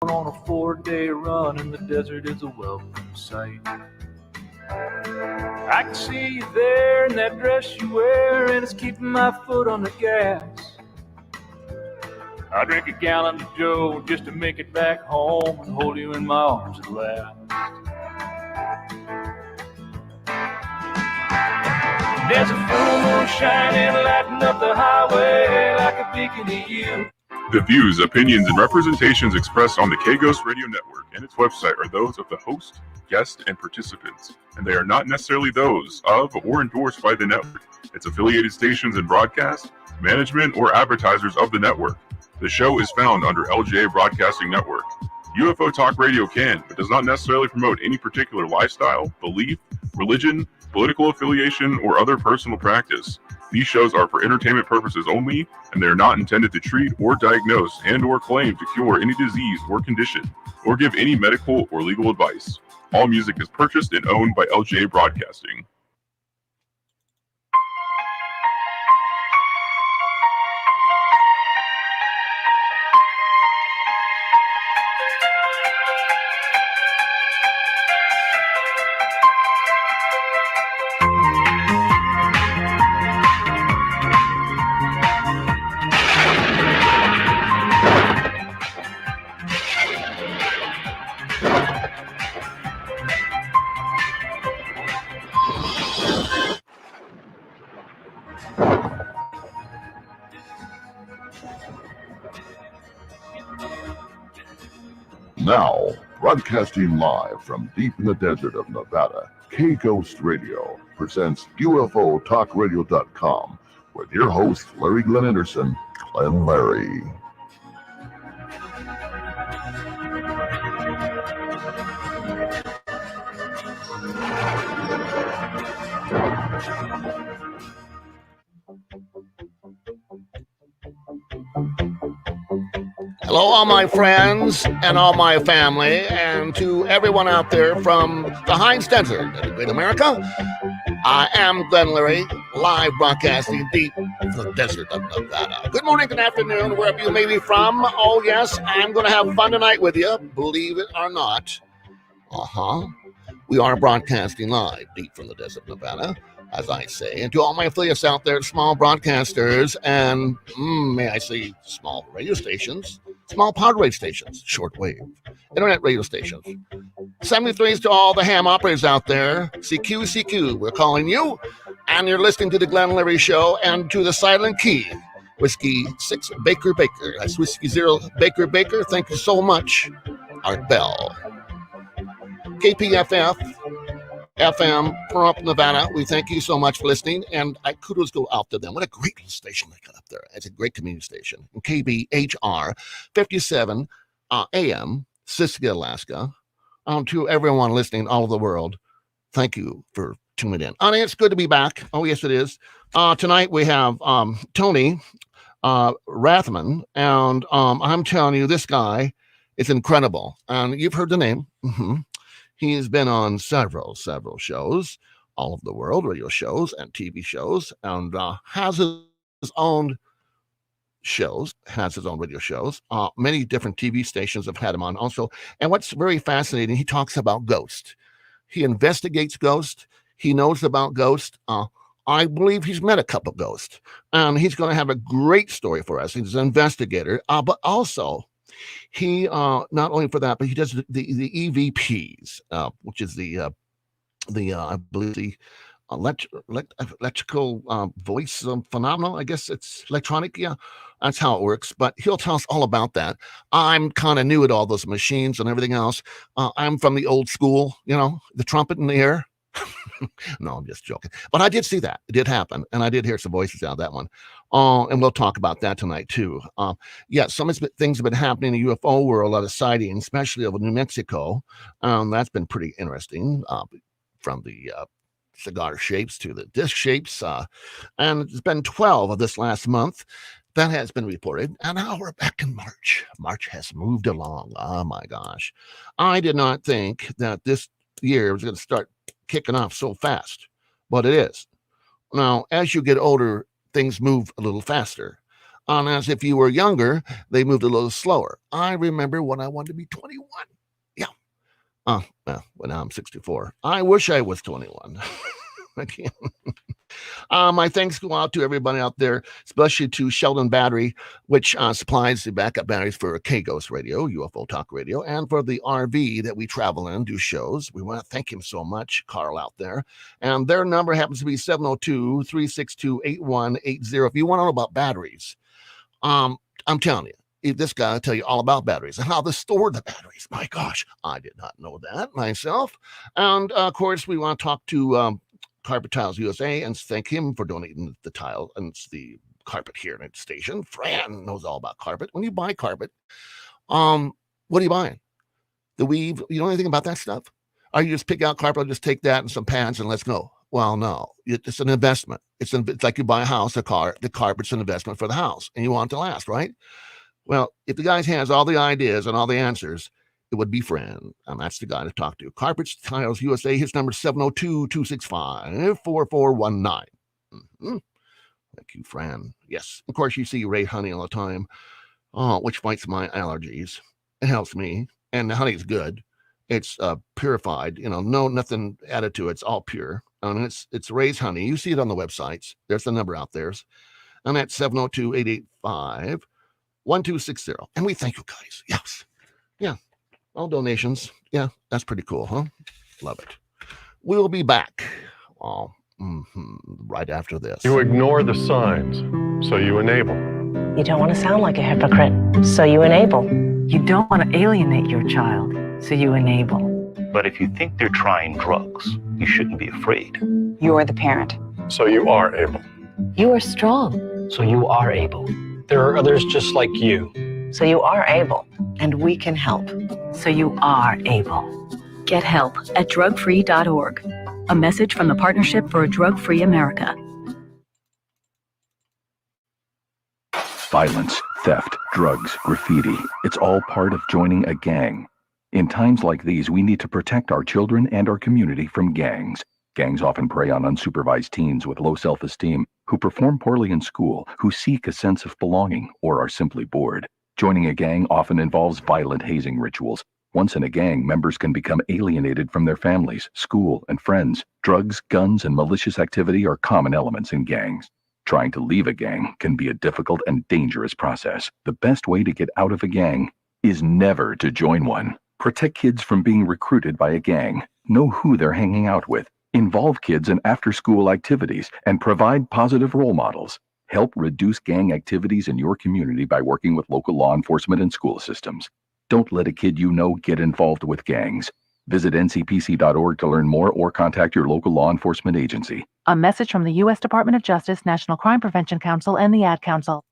On a 4-day run in the desert is a welcome sight. I can see you there in that dress you wear, and it's keeping my foot on the gas. I drink a gallon of Joe just to make it back home and hold you in my arms at last. There's a full moon shining, lighting up the highway like a beacon to you. The views, opinions, and representations expressed on the K-Ghost Radio Network and its website are those of the host, guest, and participants, and they are not necessarily those of or endorsed by the network, its affiliated stations and broadcast, management, or advertisers of the network. The show is found under LJ Broadcasting Network. UFO Talk Radio can, but does not necessarily promote any particular lifestyle, belief, religion, political affiliation, or other personal practice. These shows are for entertainment purposes only, and they are not intended to treat or diagnose and/or claim to cure any disease or condition, or give any medical or legal advice. All music is purchased and owned by LJ Broadcasting. Now, broadcasting live from deep in the desert of Nevada, K-Ghost Radio presents UFOTalkRadio.com with your host, Larry Glenn Anderson, Glenn Larry. Hello, all my friends and all my family, and to everyone out there from the Heinz Desert in Great America. I am Glenn Larry, live broadcasting deep in the desert of Nevada. Good morning, good afternoon, wherever you may be from. Oh, yes, I'm going to have fun tonight with you, believe it or not. We are broadcasting live deep from the desert of Nevada, as I say. And to all my affiliates out there, small broadcasters, and may I say small radio stations, small powered radio stations, shortwave, internet radio stations. 73s to all the ham operators out there. CQ, we're calling you. And you're listening to the Glenn Larry Show and to the Silent Key. Whiskey 6 Baker. That's Whiskey 0 Baker. Thank you so much. Art Bell. KPFF. FM, Pahrump, Nevada. We thank you so much for listening, and kudos go out to them. What a great station they got up there. It's a great community station. And KBHR 57 AM, Siskiyou, Alaska. To everyone listening all over the world, thank you for tuning in. And it's good to be back. Oh, yes, it is. Tonight we have Tony Rathman, and I'm telling you, this guy is incredible. And you've heard the name. He's been on several shows all over the world, radio shows and TV shows, and has his own shows, has his own radio shows. Many different TV stations have had him on also. And what's very fascinating, he talks about ghosts. He investigates ghosts. He knows about ghosts. I believe he's met a couple of ghosts. And he's going to have a great story for us. He's an investigator, but also he not only for that, but he does the EVPs, which is the I believe the electrical voice phenomenon. I guess it's electronic. Yeah, that's how it works. But he'll tell us all about that. I'm kind of new at all those machines and everything else. I'm from the old school, the trumpet in the air. No, I'm just joking. But I did see that. It did happen. And I did hear some voices out of that one. And we'll talk about that tonight, too. Some things have been happening in the UFO world, a lot of sightings, especially over New Mexico. That's been pretty interesting, from the cigar shapes to the disc shapes. And it's been 12 of this last month. That has been reported. And now we're back in March. March has moved along. Oh, my gosh. I did not think that this year was going to start kicking off so fast, but it is. Now, as you get older, things move a little faster. And as if you were younger, they moved a little slower. I remember when I wanted to be 21. Yeah. Well, now I'm 64. I wish I was 21. I can't. My thanks go out to everybody out there, especially to Sheldon Battery, which supplies the backup batteries for K-Ghost Radio, UFO Talk Radio, and for the RV that we travel in, do shows. We want to thank him so much, Carl out there. And their number happens to be 702-362-8180. If you want to know about batteries, I'm telling you, this guy will tell you all about batteries and how to store the batteries. My gosh, I did not know that myself. And of course, we want to talk to Carpet Tiles USA and thank him for donating the tile and the carpet here at the station. Fran knows all about carpet. When you buy carpet, what are you buying? The weave? You know anything about that stuff? Or you just pick out carpet, just take that and some pads and let's go? Well, no, it's an investment. It's like you buy a house, a car. The carpet's an investment for the house, and you want it to last, right? Well, if the guy has all the ideas and all the answers, it would be Fran, and that's the guy to talk to. Carpets Tiles USA, his number is 702-265-4419. Mm-hmm. Thank you, Fran. Yes, of course, you see Ray Honey all the time, which fights my allergies. It helps me, and the honey's good. It's purified, nothing added to it. It's all pure. And it's Ray's Honey. You see it on the websites. There's the number out there. And that's 702-885-1260. And we thank you guys. Yes. Yeah. All donations. Yeah, that's pretty cool, huh? Love it. We'll be back right after this. You ignore the signs, so you enable. You don't want to sound like a hypocrite, so you enable. You don't want to alienate your child, so you enable. But if you think they're trying drugs, you shouldn't be afraid. You are the parent. So you are able. You are strong, so you are able. There are others just like you. so you are able. And we can help. So you are able. Get help at drugfree.org. A message from the Partnership for a Drug-Free America. Violence, theft, drugs, graffiti. It's all part of joining a gang. In times like these, we need to protect our children and our community from gangs. Gangs often prey on unsupervised teens with low self-esteem, who perform poorly in school, who seek a sense of belonging, or are simply bored. Joining a gang often involves violent hazing rituals. Once in a gang, members can become alienated from their families, school, and friends. Drugs, guns, and malicious activity are common elements in gangs. Trying to leave a gang can be a difficult and dangerous process. The best way to get out of a gang is never to join one. Protect kids from being recruited by a gang. Know who they're hanging out with. Involve kids in after-school activities and provide positive role models. Help reduce gang activities in your community by working with local law enforcement and school systems. Don't let a kid you know get involved with gangs. Visit ncpc.org to learn more or contact your local law enforcement agency. A message from the U.S. Department of Justice, National Crime Prevention Council, and the Ad Council.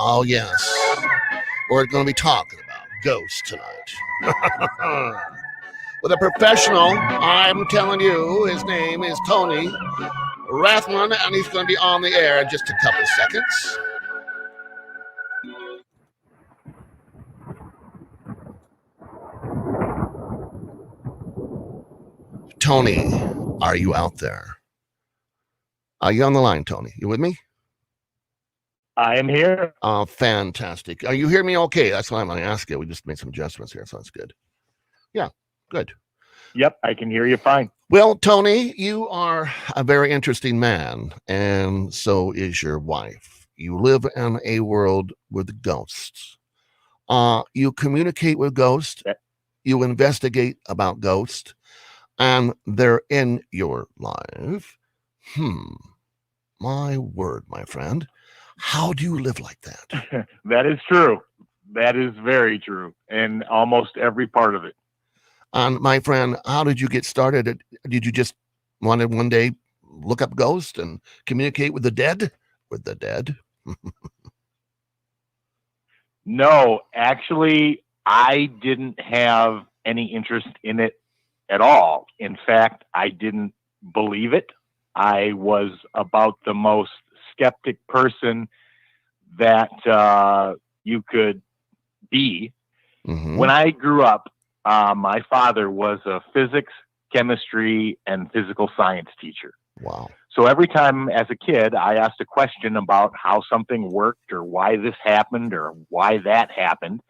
Oh, yes. We're going to be talking about ghosts tonight. With a professional, I'm telling you, his name is Tony Rathman, and he's going to be on the air in just a couple of seconds. Tony, are you out there? Are you on the line, Tony? You with me? I am here. Oh, fantastic. Are you hearing me okay? That's why I'm going to ask you. We just made some adjustments here, so that's good. Yeah, good. Yep, I can hear you fine. Well, Tony, you are a very interesting man, and so is your wife. You live in a world with ghosts. You communicate with ghosts. You investigate about ghosts, and they're in your life. My word, my friend. How do you live like that? That is true. That is very true. And almost every part of it. And my friend, how did you get started? Did you just want to one day look up ghosts and communicate with the dead? With the dead? No, actually, I didn't have any interest in it at all. In fact, I didn't believe it. I was about the most skeptic person that you could be. Mm-hmm. When I grew up, my father was a physics chemistry, and physical science teacher. Wow. So every time as a kid, I asked a question about how something worked or why this happened or why that happened,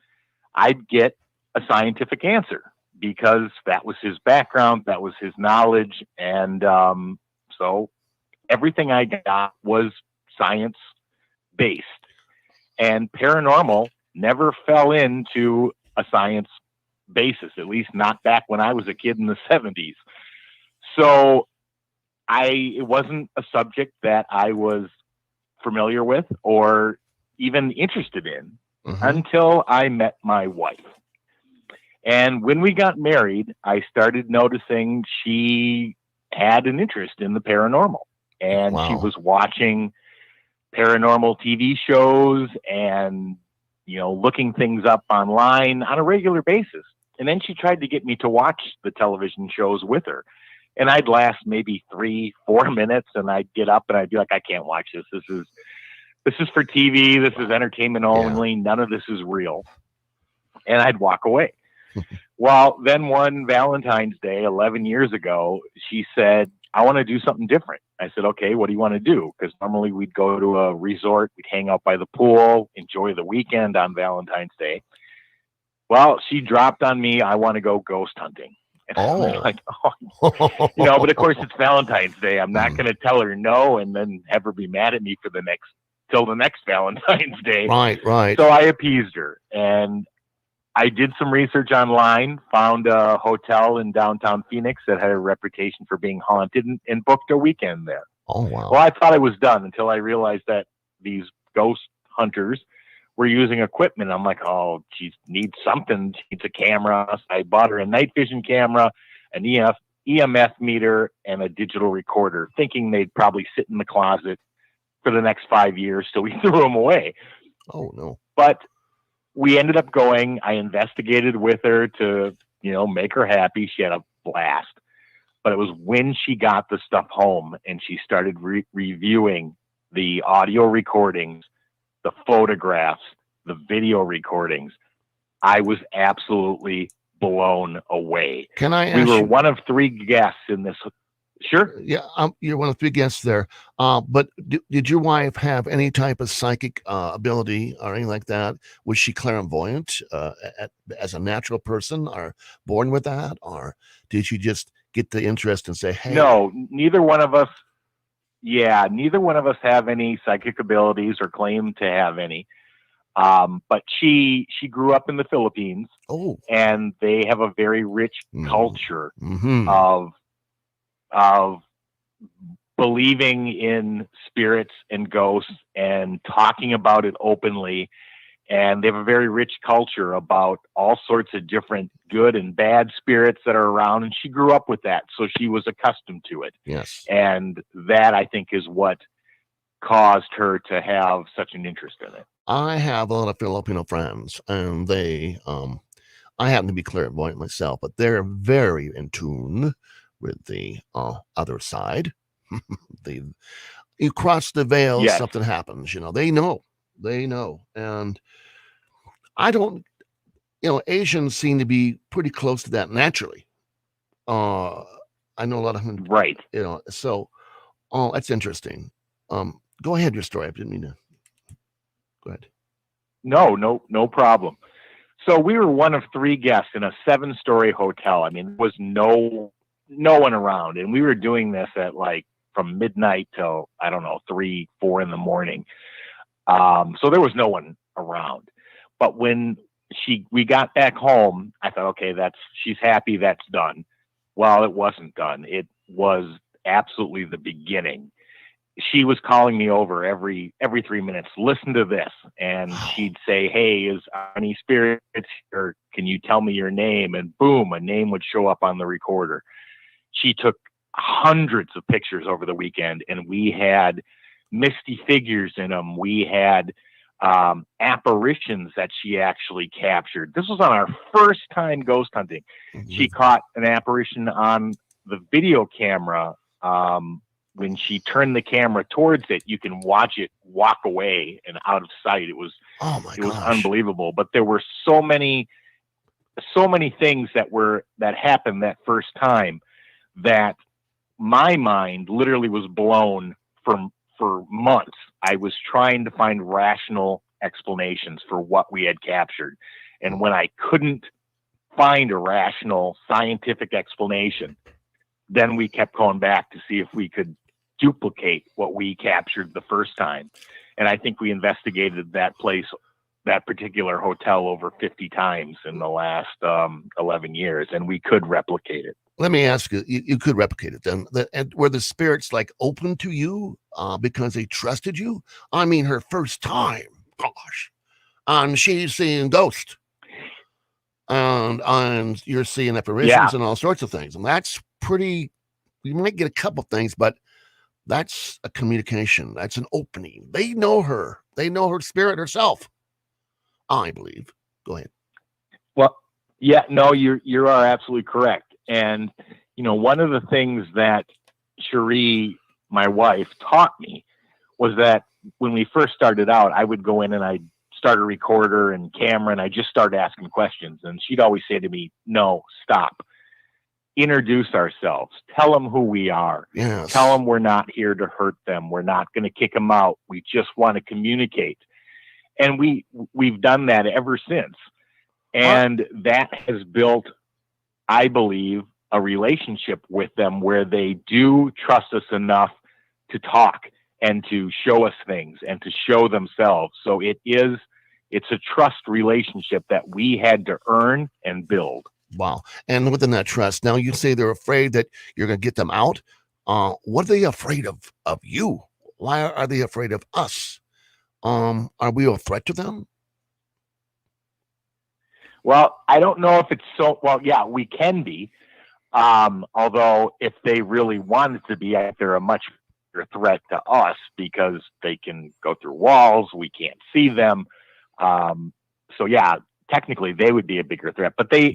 I'd get a scientific answer because that was his background, that was his knowledge. And so everything I got was science based. And paranormal never fell into a science basis, at least not back when I was a kid in the 70s. So it wasn't a subject that I was familiar with or even interested in until I met my wife. And when we got married, I started noticing she had an interest in the paranormal. And she was watching paranormal TV shows and, looking things up online on a regular basis. And then she tried to get me to watch the television shows with her. And I'd last maybe 3-4 minutes, and I'd get up and I'd be like, I can't watch this. This is for TV. This is entertainment only. Yeah. None of this is real. And I'd walk away. Well, then one Valentine's Day, 11 years ago, she said, I want to do something different. I said, okay, what do you want to do? Because normally we'd go to a resort, we'd hang out by the pool, enjoy the weekend on Valentine's Day. Well, she dropped on me, I want to go ghost hunting. And I was like, but of course it's Valentine's Day. I'm not going to tell her no and then have her be mad at me till the next Valentine's Day. Right. So I appeased her, and I did some research online, found a hotel in downtown Phoenix that had a reputation for being haunted, and booked a weekend there. Oh, wow. Well, I thought I was done until I realized that these ghost hunters were using equipment. I'm like, oh, she needs something. She needs a camera. So I bought her a night vision camera, an EMF meter, and a digital recorder, thinking they'd probably sit in the closet for the next 5 years. So we threw them away. Oh, no. But we ended up going. I investigated with her to, make her happy. She had a blast. But it was when she got the stuff home and she started reviewing the audio recordings, the photographs, the video recordings, I was absolutely blown away. Can I ask We were you, one of 3 guests in this. Sure. Yeah, you're one of 3 guests there. But did your wife have any type of psychic ability or anything like that? Was she clairvoyant as a natural person, or born with that? Or did she just get the interest and say, hey? No, neither one of us. Yeah, neither one of us have any psychic abilities or claim to have any. But she grew up in the Philippines. Oh. And they have a very rich culture of believing in spirits and ghosts and talking about it openly. And they have a very rich culture about all sorts of different good and bad spirits that are around. And she grew up with that. So she was accustomed to it. Yes. And that, I think, is what caused her to have such an interest in it. I have a lot of Filipino friends, and they, I happen to be clairvoyant myself, but they're very in tune with the other side. You cross the veil, yes. Something happens, they know. And I don't, Asians seem to be pretty close to that naturally. I know a lot of them. Right. So, that's interesting. Go ahead, your story. I didn't mean to. Go ahead. No problem. So we were one of 3 guests in a 7-story hotel. I mean, there was no one around, and we were doing this at from midnight till 3, 4 in the morning. So there was no one around. But when we got back home, I thought, okay, she's happy, that's done. Well, it wasn't done. It was absolutely the beginning. She was calling me over every 3 minutes. Listen to this. And she'd say, hey, is any spirits here? Can you tell me your name? And boom, a name would show up on the recorder. She took hundreds of pictures over the weekend, and we had misty figures in them. We had apparitions that she actually captured. This was on our first time ghost hunting. Mm-hmm. She caught an apparition on the video camera. When she turned the camera towards it, you can watch it walk away and out of sight. It was unbelievable. But there were so many things that happened that first time that my mind literally was blown for months. I was trying to find rational explanations for what we had captured. And when I couldn't find a rational scientific explanation, then we kept going back to see if we could duplicate what we captured the first time. And I think we investigated that place, that particular hotel, over 50 times in the last 11 years, and we could replicate it. Let me ask you, you could replicate it then. And were the spirits like open to you because they trusted you? I mean, her first time, gosh, and she's seeing ghosts. And you're seeing apparitions and all sorts of things. And that's pretty, you might get a couple things, but that's a communication. That's an opening. They know her. They know her spirit herself, I believe. Go ahead. Well, yeah, no, you are absolutely correct. And, you know, one of the things that Cherie, my wife, taught me was that when we first started out, I would go in and I'd start a recorder and camera, and I just started asking questions. And she'd always say to me, no, stop. Introduce ourselves. Tell them who we are. Yes. Tell them we're not here to hurt them. We're not going to kick them out. We just want to communicate. And we've done that ever since. And that has built, I believe, a relationship with them where they do trust us enough to talk and to show us things and to show themselves. So it's a trust relationship that we had to earn and build. Wow. And within that trust, now you say they're afraid that you're going to get them out. What are they afraid of you? Why are they afraid of us? Are we a threat to them? Well, I don't know if it's so, well, yeah, we can be. Although if they really wanted to be, they're a much bigger threat to us because they can go through walls. We can't see them. So yeah, technically they would be a bigger threat, but they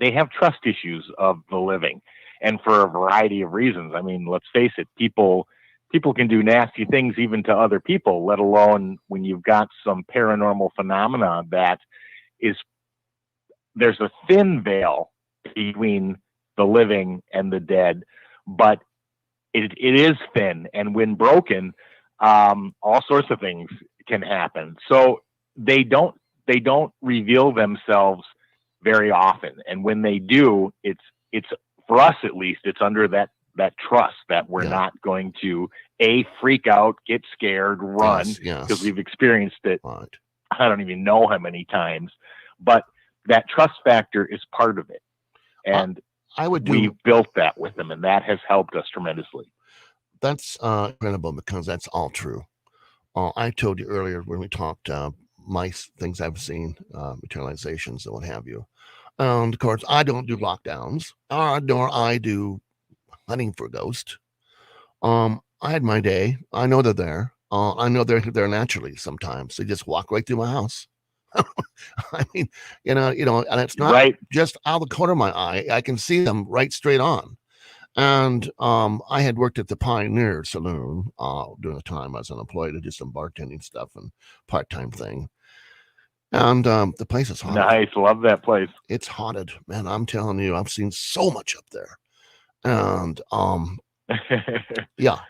have trust issues of the living, and for a variety of reasons. I mean, let's face it, people can do nasty things even to other people, let alone when you've got some paranormal phenomena that is, there's a thin veil between the living and the dead, but it is thin, and when broken, all sorts of things can happen. So they don't reveal themselves very often, and when they do, it's for us at least, it's under that trust that we're not going to freak out, get scared, run, because we've experienced it. Right. I don't even know how many times, but that trust factor is part of it, and we've built that with them, and that has helped us tremendously. That's incredible, because that's all true. I told you earlier when we talked my things I've seen, materializations and what have you. And of course, I don't do lockdowns, nor I do hunting for ghosts. I had my day. I know they're there. I know they're there naturally. Sometimes they just walk right through my house. I mean, you know, and it's not just out of the corner of my eye. I can see them right straight on. And I had worked at the Pioneer Saloon during the time I was unemployed. I did some bartending stuff and part-time thing. And the place is haunted. Nice, love that place. It's haunted, man. I'm telling you, I've seen so much up there. And yeah.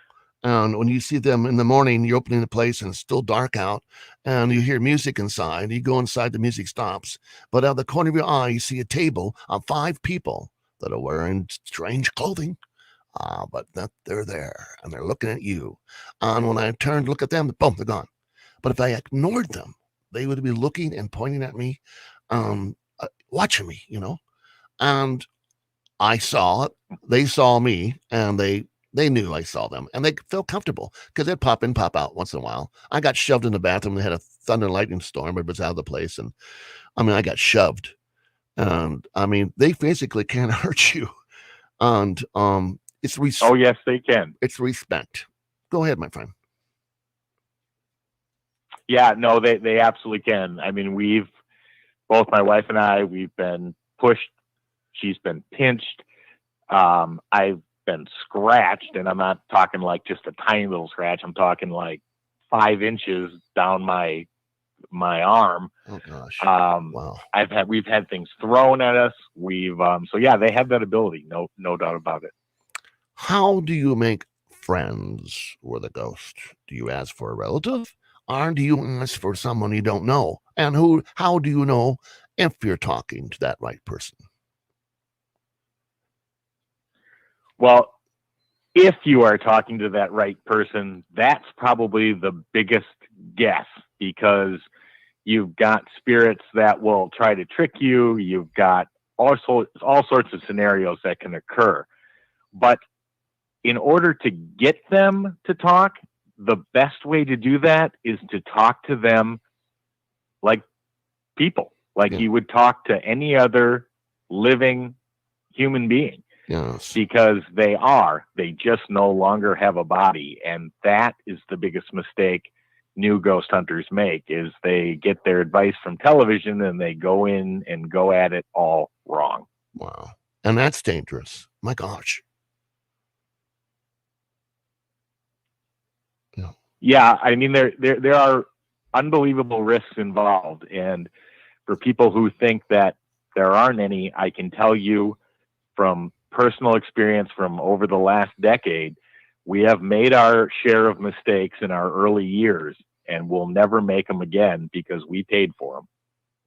And when you see them in the morning, you're opening the place and it's still dark out, and you hear music inside. You go inside, the music stops. But out of the corner of your eye, you see a table of 5 people that are wearing strange clothing. But they're there and they're looking at you. And when I turned to look at them, boom, they're gone. But if I ignored them, they would be looking and pointing at me, watching me, And I saw it. They saw me, and they knew I saw them, and they felt comfortable because they'd pop in, pop out once in a while. I got shoved in the bathroom. They had a thunder and lightning storm. It was out of the place. And I mean, I got shoved, and I mean, they physically can't hurt you. And it's oh yes, they can. It's respect. Go ahead, my friend. Yeah, no, they absolutely can. I mean, both my wife and I, we've been pushed. She's been pinched. I've been scratched, and I'm not talking like just a tiny little scratch. I'm talking like 5 inches down my my arm. Oh gosh. Wow. We've had things thrown at us. So yeah, they have that ability. No doubt about it. How do you make friends with a ghost? Do you ask for a relative, or do you ask for someone you don't know? And how do you know if you're talking to that right person? Well, if you are talking to that right person, that's probably the biggest guess, because you've got spirits that will try to trick you. You've got all sorts of scenarios that can occur. But in order to get them to talk, the best way to do that is to talk to them like people, like you would talk to any other living human being. Yes. Because they just no longer have a body. And that is the biggest mistake new ghost hunters make, is they get their advice from television and they go in and go at it all wrong. Wow. And that's dangerous. My gosh. Yeah, I mean, there are unbelievable risks involved. And for people who think that there aren't any, I can tell you from personal experience from over the last decade, we have made our share of mistakes in our early years, and we'll never make them again because we paid for them.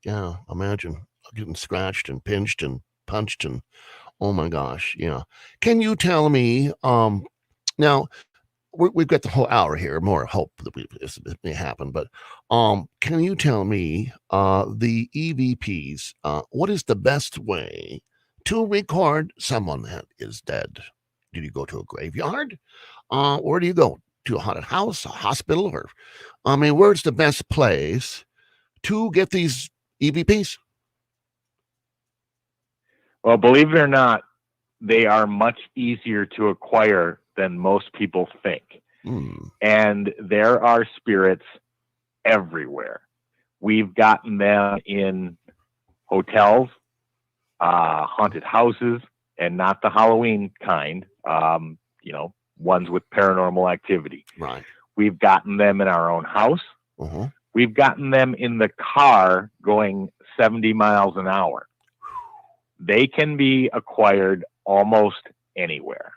Yeah, imagine getting scratched and pinched and punched and oh my gosh, yeah. Can you tell me, now we've got the whole hour here, more hope that this may happen, but can you tell me the EVPs, what is the best way to record someone that is dead? Do you go to a graveyard? Or do you go to a haunted house, a hospital, or I mean, where's the best place to get these EVPs? Well, believe it or not, they are much easier to acquire than most people think. And there are spirits everywhere. We've gotten them in hotels, haunted houses, and not the Halloween kind, ones with paranormal activity. Right. We've gotten them in our own house. Uh-huh. We've gotten them in the car going 70 miles an hour. They can be acquired almost anywhere.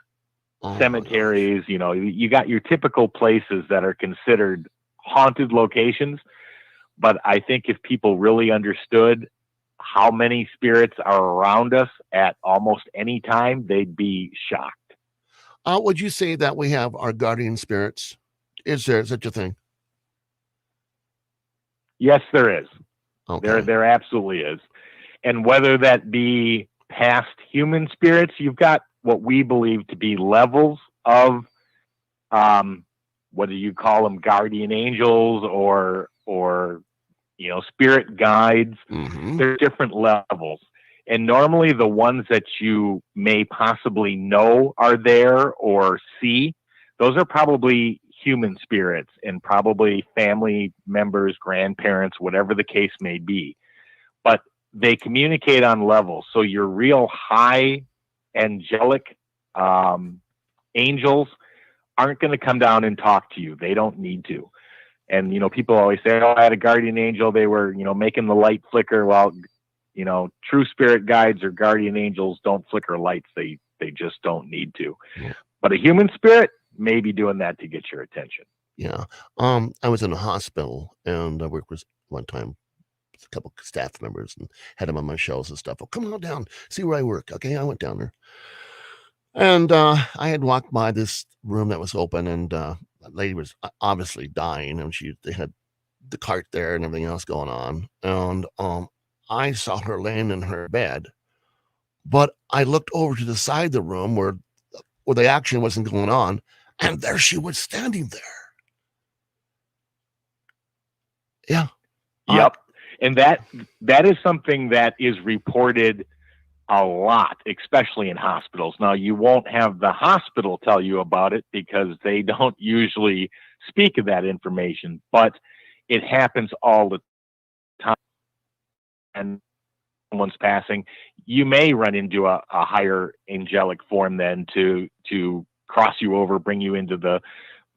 Cemeteries, you got your typical places that are considered haunted locations. But I think if people really understood how many spirits are around us at almost any time, they'd be shocked. Would you say that we have our guardian spirits? Is there such a thing? Yes, there is. Okay. There absolutely is. And whether that be past human spirits, you've got what we believe to be levels of, what do you call them, guardian angels or spirit guides. There are different levels. And normally the ones that you may possibly know are there or see, those are probably human spirits and probably family members, grandparents, whatever the case may be. But they communicate on levels. So your real high angelic angels aren't going to come down and talk to you. They don't need to. And, people always say, I had a guardian angel. They were, making the light flicker. Well, true spirit guides or guardian angels don't flicker lights. They just don't need to. Yeah. But a human spirit may be doing that to get your attention. Yeah. I was in a hospital and I worked with one time with a couple staff members and had them on my shows and stuff. Oh, come on down, see where I work. Okay. I went down there and I had walked by this room that was open and a lady was obviously dying and they had the cart there and everything else going on. And I saw her laying in her bed, but I looked over to the side of the room where the action wasn't going on. And there she was standing there. Yeah. Yep. And that is something that is reported a lot, especially in hospitals. Now, you won't have the hospital tell you about it because they don't usually speak of that information, but it happens all the time. And someone's passing, you may run into a higher angelic form then to cross you over, bring you into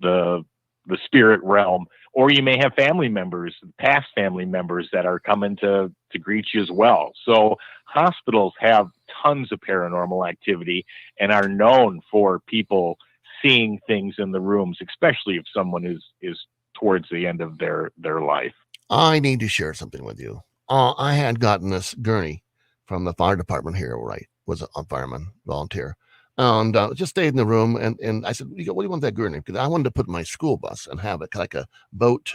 the the spirit realm, or you may have family members, past family members that are coming to greet you as well. So hospitals have tons of paranormal activity and are known for people seeing things in the rooms, especially if someone is towards the end of their life. I need to share something with you. I had gotten this gurney from the fire department here, where I was a fireman, volunteer. And just stayed in the room, and I said, what do you want that gurney? Because I wanted to put in my school bus and have it like a boat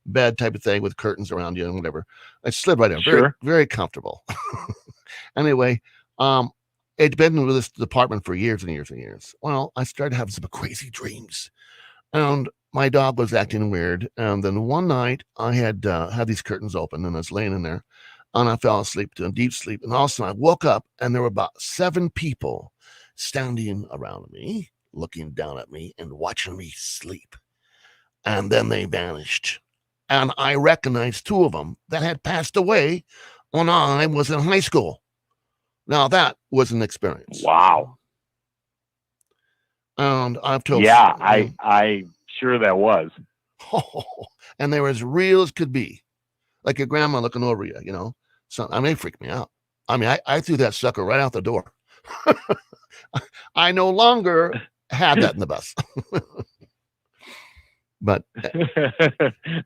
bed type of thing with curtains around you and whatever. I slid right in, very, very comfortable. Anyway, it'd been with this department for years and years and years. Well, I started having some crazy dreams, and my dog was acting weird. And then one night I had these curtains open, and I was laying in there, and I fell asleep to a deep sleep. And all of a sudden I woke up, and there were about 7 people standing around me, looking down at me and watching me sleep. And then they vanished. And I recognized 2 of them that had passed away when I was in high school. Now that was an experience. Wow. And I've told I sure that was. And they were as real as could be. Like your grandma looking over you, you know. So they freaked me out. I mean, I threw that sucker right out the door. I no longer had that in the bus. But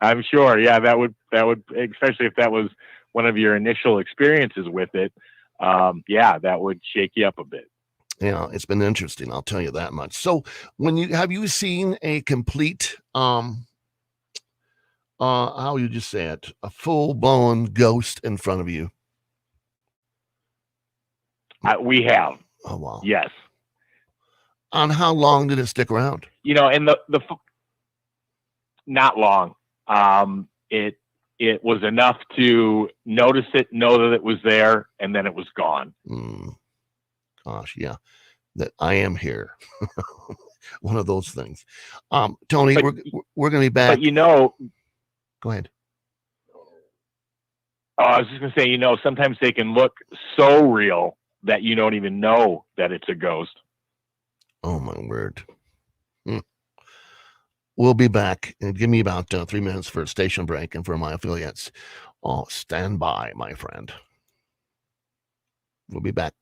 I'm sure, yeah, that would, especially if that was one of your initial experiences with it, that would shake you up a bit. Yeah, it's been interesting, I'll tell you that much. So have you seen a complete how would you just say it, a full-blown ghost in front of you? We have. Oh, wow. Yes. On how long did it stick around? You know, and the not long. It was enough to notice it, know that it was there, and then it was gone. Gosh, yeah, that I am here. One of those things. Tony, we're going to be back. But you know, go ahead. Oh, I was just going to say, sometimes they can look so real that you don't even know that it's a ghost. Oh, my word. We'll be back. Give me about 3 minutes for a station break and for my affiliates. Oh, stand by, my friend. We'll be back.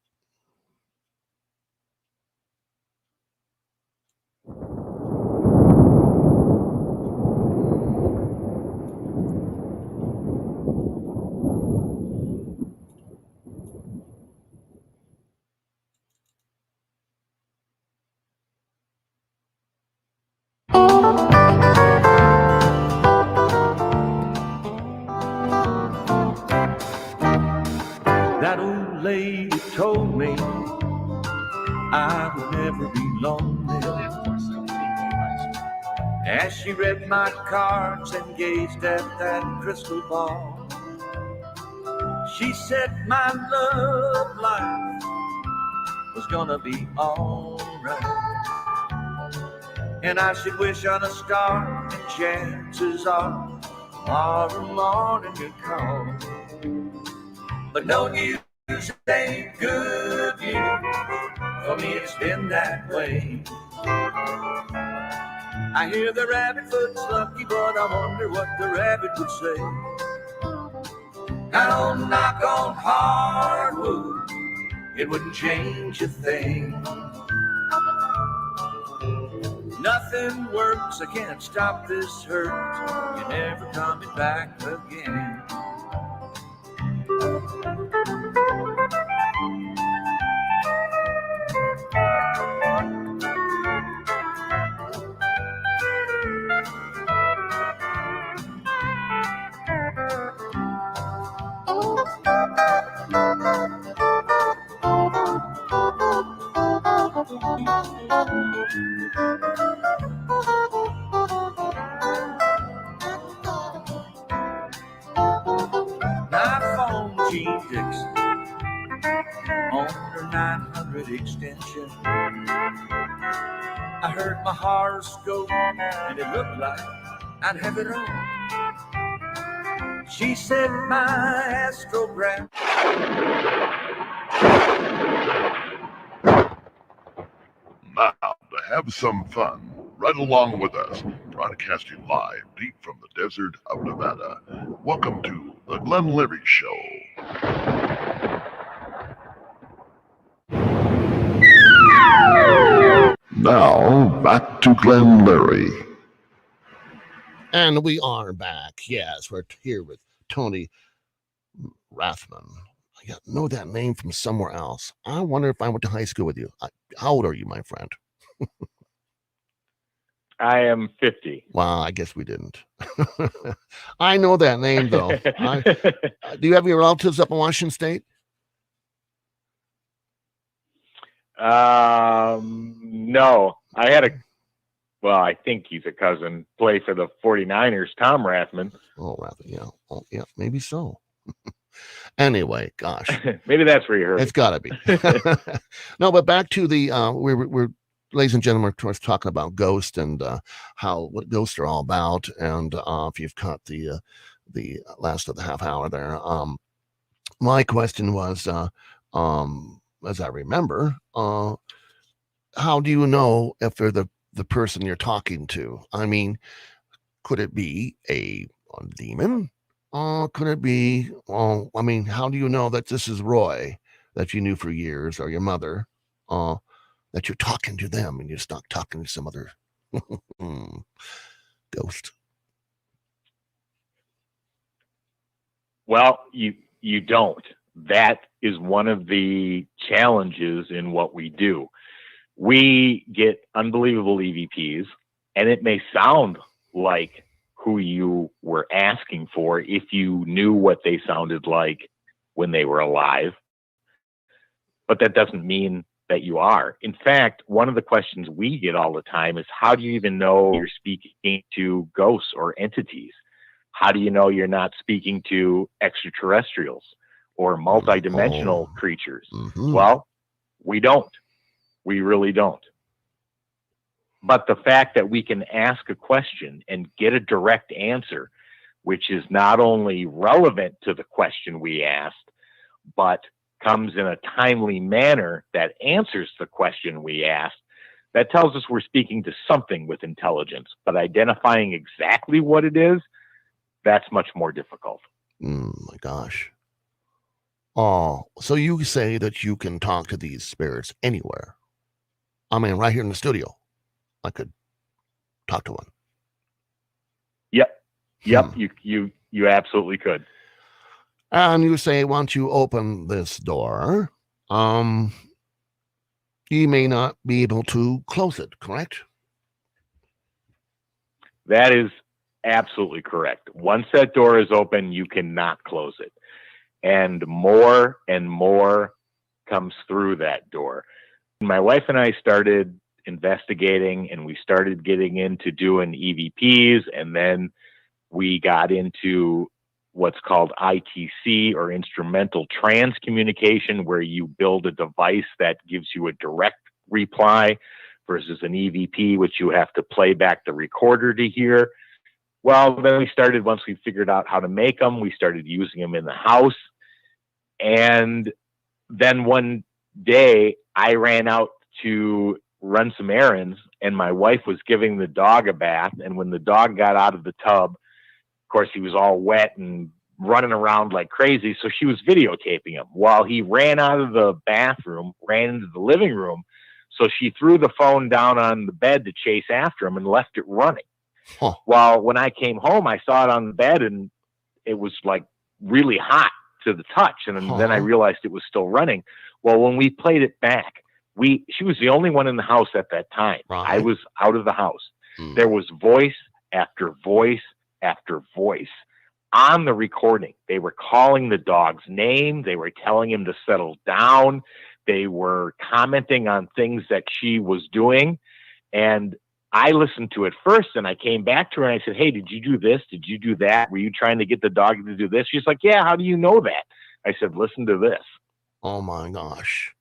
That old lady told me I would never be lonely, as she read my cards and gazed at that crystal ball. She said my love life was gonna be alright, and I should wish on a star, and chances are tomorrow morning you'd call. But no news ain't good news. For me it's been that way. I hear the rabbit foot's lucky, but I wonder what the rabbit would say. I don't knock on hardwood, it wouldn't change a thing. Nothing works, I can't stop this hurt. You're never coming back again. Extension. I heard my horoscope and it looked like I'd have it on. She said my astrogram. Now, to have some fun, right along with us broadcasting live deep from the desert of Nevada. Welcome to the Glenn Leary Show. Now, back to Glenn Leary. And we are back. Yes, we're here with Tony Rathman. I know that name from somewhere else. I wonder if I went to high school with you. How old are you, my friend? I am 50. Well, I guess we didn't. I know that name, though. Do you have your relatives up in Washington State? No. I think he's a cousin, play for the 49ers, Tom Rathman. Oh, Rathman, yeah. Oh, yeah, maybe so. Anyway, gosh. Maybe that's where you heard it's got to be. No, but back to the, we're ladies and gentlemen, of course, talking about ghosts and what ghosts are all about. And if you've caught the last of the half hour there, my question was, as I remember, how do you know if they're the person you're talking to? I mean, could it be a demon? Could it be, I mean, how do you know that this is Roy that you knew for years, or your mother, that you're talking to them and you're not talking to some other ghost? Well, you don't. That is one of the challenges in what we do. We get unbelievable EVPs, and it may sound like who you were asking for if you knew what they sounded like when they were alive. But that doesn't mean that you are. In fact, one of the questions we get all the time is, how do you even know you're speaking to ghosts or entities? How do you know you're not speaking to extraterrestrials or multidimensional creatures? Mm-hmm. Well, we don't. We really don't. But the fact that we can ask a question and get a direct answer, which is not only relevant to the question we asked, but comes in a timely manner that answers the question we asked, that tells us we're speaking to something with intelligence. But identifying exactly what it is, that's much more difficult. My gosh. Oh, so you say that you can talk to these spirits anywhere? I mean, right here in the studio, I could talk to one. Yep. You absolutely could. And you say, once you open this door, you may not be able to close it, correct? That is absolutely correct. Once that door is open, you cannot close it. And more comes through that door. My wife and I started investigating, and we started getting into doing EVPs, and then we got into what's called ITC, or instrumental trans communication, where you build a device that gives you a direct reply versus an EVP, which you have to play back the recorder to hear. Well, then we started, once we figured out how to make them, we started using them in the house. And then one day I ran out to run some errands, and my wife was giving the dog a bath. And when the dog got out of the tub, of course, he was all wet and running around like crazy. So she was videotaping him while he ran out of the bathroom, ran into the living room. So she threw the phone down on the bed to chase after him and left it running. Huh. Well, when I came home, I saw it on the bed, and it was like really hot to the touch. And then I realized it was still running. Well, when we played it back, she was the only one in the house at that time. Right. I was out of the house. There was voice after voice after voice on the recording. They were calling the dog's name. They were telling him to settle down. They were commenting on things that she was doing. And I listened to it first, and I came back to her and I said, "Hey, did you do this? Did you do that? Were you trying to get the dog to do this?" She's like, "Yeah, how do you know that?" I said, "Listen to this." Oh my gosh.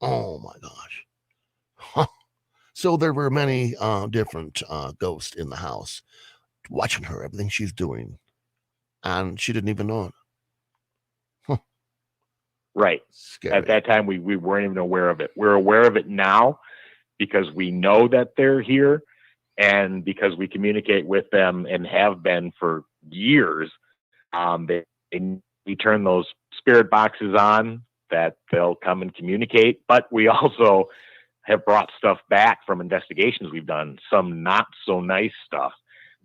Oh my gosh. Huh. So there were many different ghosts in the house watching her, everything she's doing, and she didn't even know it. Huh. Right. Scary. At that time, we weren't even aware of it. We're aware of it now because we know that they're here, And because we communicate with them and have been for years, we turn those spirit boxes on that they'll come and communicate. But we also have brought stuff back from investigations we've done, some not so nice stuff.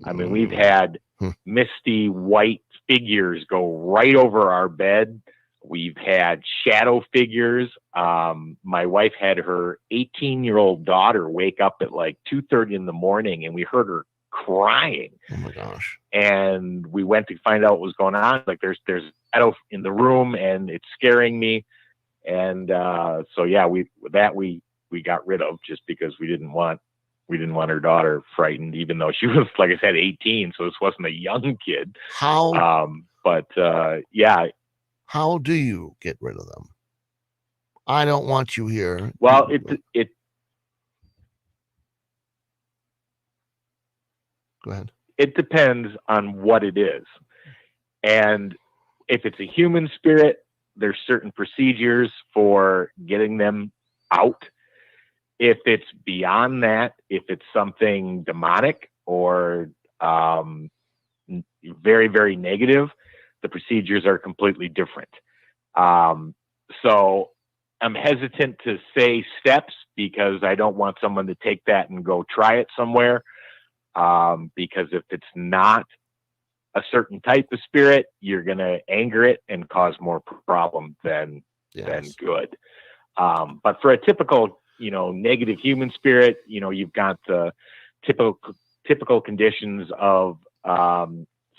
I mean, we've had misty white figures go right over our bed. We've had shadow figures. My wife had her 18-year-old daughter wake up at like 2:30 in the morning, and we heard her crying. Oh my gosh. And we went to find out what was going on. Like there's shadow in the room and it's scaring me. And so yeah, we got rid of just because we didn't want her daughter frightened, even though she was, like I said, 18. So this wasn't a young kid. How? Yeah. How do you get rid of them? I don't want you here. Well, Go ahead. It depends on what it is. And if it's a human spirit, there's certain procedures for getting them out. If it's beyond that, if it's something demonic or very, very negative, the procedures are completely different. So I'm hesitant to say steps because I don't want someone to take that and go try it somewhere. Because if it's not a certain type of spirit, you're going to anger it and cause more problem than good. But for a typical, negative human spirit, you've got the typical conditions of,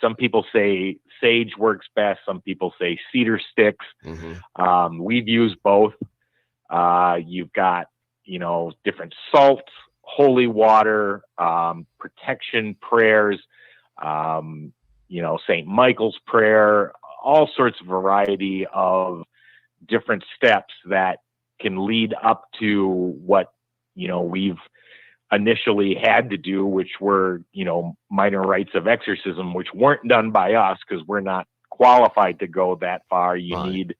some people say sage works best. Some people say cedar sticks. Mm-hmm. We've used both. You've got, different salts, holy water, protection prayers, St. Michael's prayer, all sorts of variety of different steps that can lead up to what, we've initially had to do, which were, minor rites of exorcism, which weren't done by us because we're not qualified to go that far. You need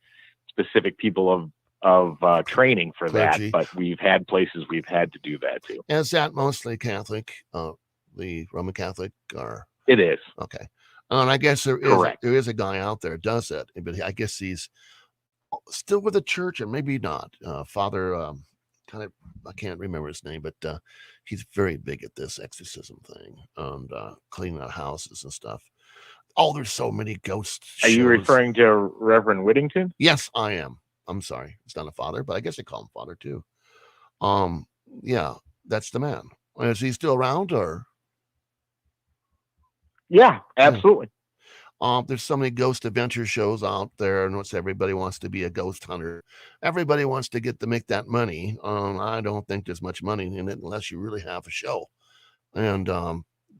specific people of training for Clergy. that, but we've had places we've had to do that too. Is that mostly Catholic, the Roman Catholic, or? It is. Okay. And I guess there Correct. is a guy out there does that, but I guess he's still with the church, or maybe not. Father, I can't remember his name, but he's very big at this exorcism thing and cleaning out houses and stuff. Oh, there's so many ghost shows. Are you referring to Reverend Whittington? Yes, I am. I'm sorry. It's not a father, but I guess they call him father too. Yeah, that's the man. Is he still around, or? Yeah, absolutely. There's so many ghost adventure shows out there, and everybody wants to be a ghost hunter. Everybody wants to make that money. I don't think there's much money in it unless you really have a show. And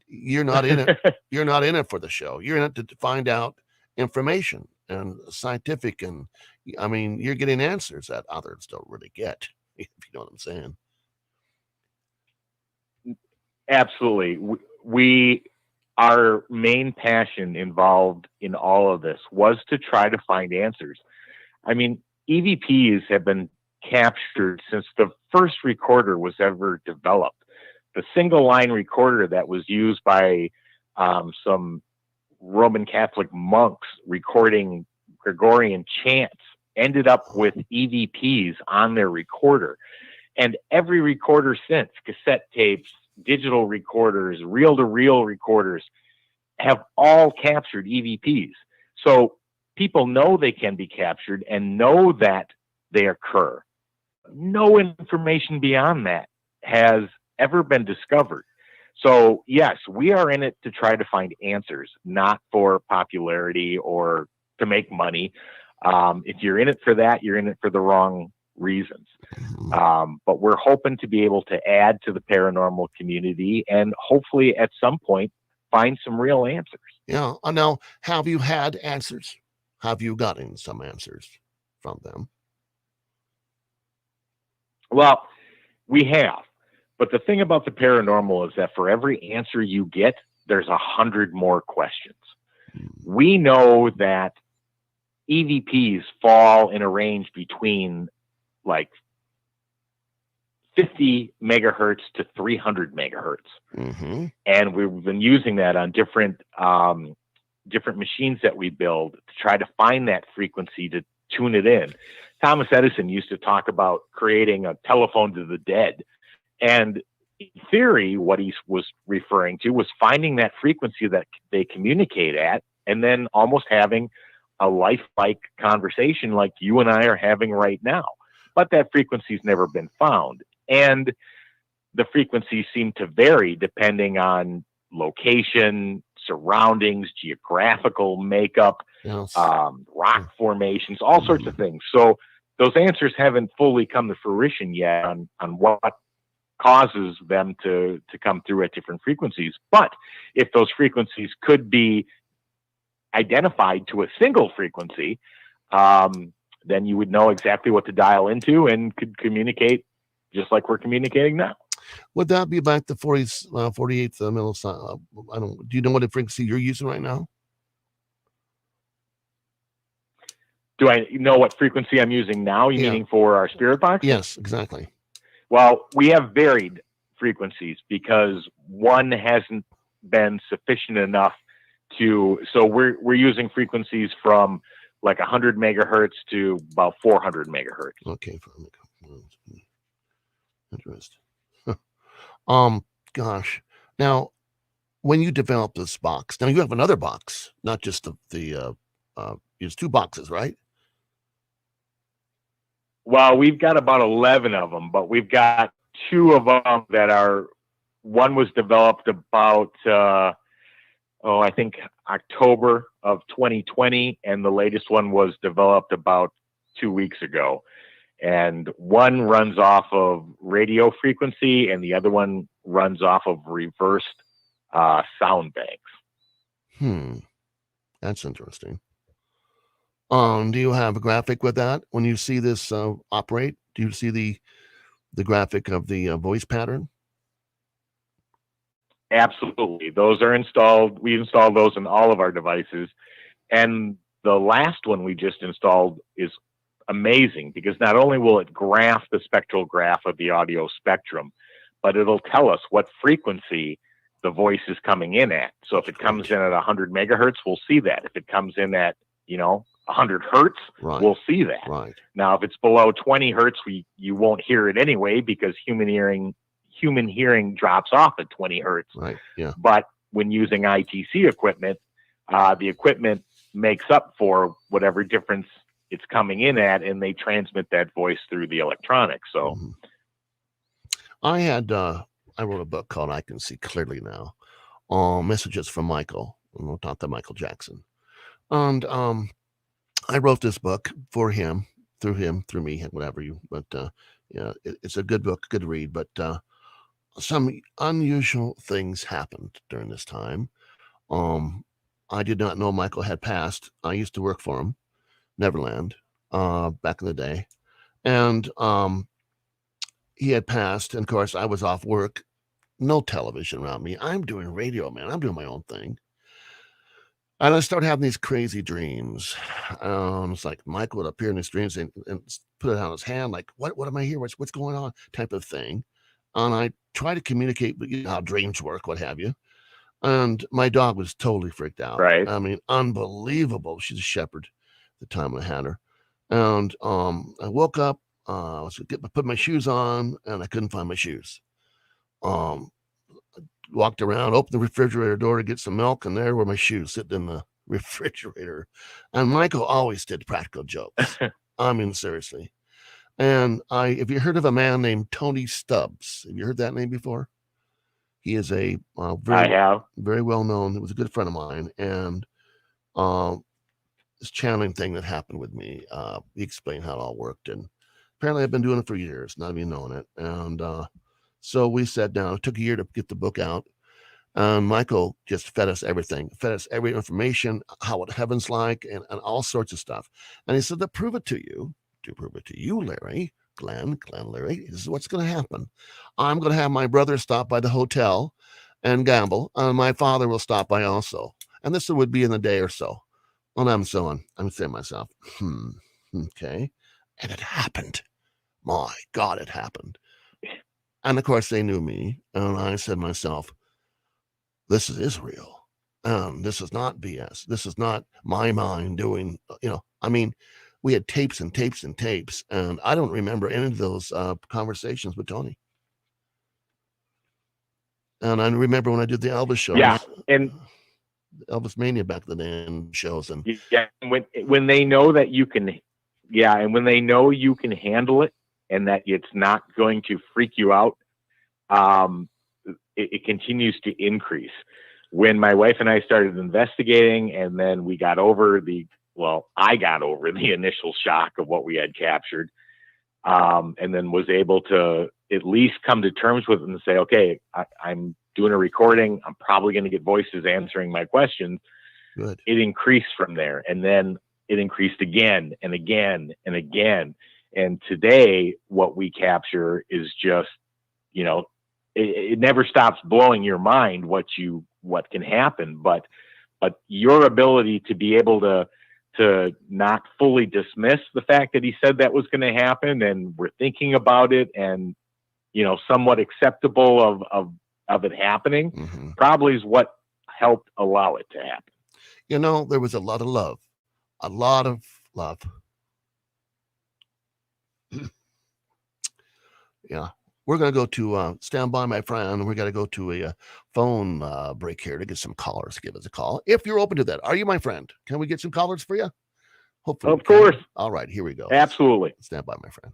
you're not in it. You're not in it for the show. You're in it to find out information and scientific, and I mean, you're getting answers that others don't really get. If you know what I'm saying. Absolutely. Our main passion involved in all of this was to try to find answers. I mean, EVPs have been captured since the first recorder was ever developed. The single line recorder that was used by some Roman Catholic monks recording Gregorian chants ended up with EVPs on their recorder. And every recorder since, cassette tapes, digital recorders, reel-to-reel recorders, have all captured EVPs. So people know they can be captured and know that they occur. No information beyond that has ever been discovered. So yes, we are in it to try to find answers, not for popularity or to make money. If you're in it for that, you're in it for the wrong reasons. But we're hoping to be able to add to the paranormal community and hopefully at some point find some real answers. Yeah. Now, have you had answers? Have you gotten some answers from them? Well, we have. But the thing about the paranormal is that for every answer you get, there's 100 more questions. We know that EVPs fall in a range between like 50 megahertz to 300 megahertz. Mm-hmm. And we've been using that on different machines that we build to try to find that frequency to tune it in. Thomas Edison used to talk about creating a telephone to the dead. And in theory, what he was referring to was finding that frequency that they communicate at, and then almost having a lifelike conversation like you and I are having right now. But that frequency's never been found. And the frequencies seem to vary depending on location, surroundings, geographical makeup, Yes. rock formations, all sorts of things. So those answers haven't fully come to fruition yet on what causes them to come through at different frequencies. But if those frequencies could be identified to a single frequency, then you would know exactly what to dial into and could communicate just like we're communicating now. Would that be about the 48th millisecond? Do you know what frequency you're using right now? Do I know what frequency I'm using now? Meaning for our spirit box? Yes, exactly. Well, we have varied frequencies because one hasn't been sufficient enough so we're using frequencies from like 100 megahertz to about 400 megahertz. Okay. Interesting. Gosh. Now, when you develop this box, now you have another box, not just it's 2 boxes, right? Well, we've got about 11 of them, but we've got 2 of them that one was developed about, I think October of 2020, and the latest one was developed about 2 weeks ago. And one runs off of radio frequency, and the other one runs off of reversed sound banks. That's interesting. Do you have a graphic with that when you see this operate? Do you see the graphic of the voice pattern? Absolutely. Those are installed. We installed those in all of our devices. And the last one we just installed is amazing because not only will it graph the spectral graph of the audio spectrum, but it'll tell us what frequency the voice is coming in at. So if it comes in at 100 megahertz, we'll see that. If it comes in at, 100 hertz, we'll see that. Right. Now, if it's below 20 hertz, you won't hear it anyway because human hearing drops off at 20 hertz. Right. Yeah. But when using ITC equipment, the equipment makes up for whatever difference it's coming in at, and they transmit that voice through the electronics. So I wrote a book called I Can See Clearly Now, Messages from Michael, not the Michael Jackson. And I wrote this book for him, through me, whatever but it's a good book, good read, but some unusual things happened during this time. I did not know Michael had passed. I used to work for him, Neverland, back in the day. And he had passed. And of course, I was off work, no television around me. I'm doing radio, man. I'm doing my own thing. And I started having these crazy dreams. It's like Michael would appear in his dreams and put it on his hand, like, what am I here? What's going on? Type of thing. And I try to communicate how dreams work, what have you. And my dog was totally freaked out. Right. I mean, unbelievable. She's a shepherd at the time I had her. And I woke up, put my shoes on, and I couldn't find my shoes. Walked around, opened the refrigerator door to get some milk, and there were my shoes sitting in the refrigerator. And Michael always did practical jokes. I mean, seriously. And have you heard of a man named Tony Stubbs? Have you heard that name before? He is a very well known. It was a good friend of mine, and this channeling thing that happened with me. He explained how it all worked, and apparently I've been doing it for years, not even knowing it. And so we sat down. It took a year to get the book out. Michael just fed us everything, fed us every information, what heaven's like, and all sorts of stuff. And he said, to prove it to you, Larry, Glenn, Larry, this is what's going to happen. I'm going to have my brother stop by the hotel and gamble, and my father will stop by also. And this would be in a day or so. And I'm saying to myself, okay. And it happened. My God, it happened. And of course, they knew me. And I said to myself, this is real. This is not BS. This is not my mind doing, I mean, we had tapes and tapes and tapes. And I don't remember any of those conversations with Tony. And I remember when I did the Elvis shows. Yeah, and Elvis Mania back then and shows. And when they know that you can, and when they know you can handle it and that it's not going to freak you out, it continues to increase. When my wife and I started investigating, and then we got over I got over the initial shock of what we had captured, and then was able to at least come to terms with it and say, okay, I'm doing a recording. I'm probably going to get voices answering my questions. Good. It increased from there. And then it increased again and again and again. And today, what we capture is just, it never stops blowing your mind what can happen. But your ability to be able to not fully dismiss the fact that he said that was going to happen, and we're thinking about it, and somewhat acceptable of it happening, probably is what helped allow it to happen. There was a lot of love. Yeah. We're going to go to stand by, my friend. We're going to go to a phone break here to get some callers. Give us a call if you're open to that. Are you, my friend? Can we get some callers for you? Hopefully. Of course. All right, here we go. Absolutely. Stand by, my friend.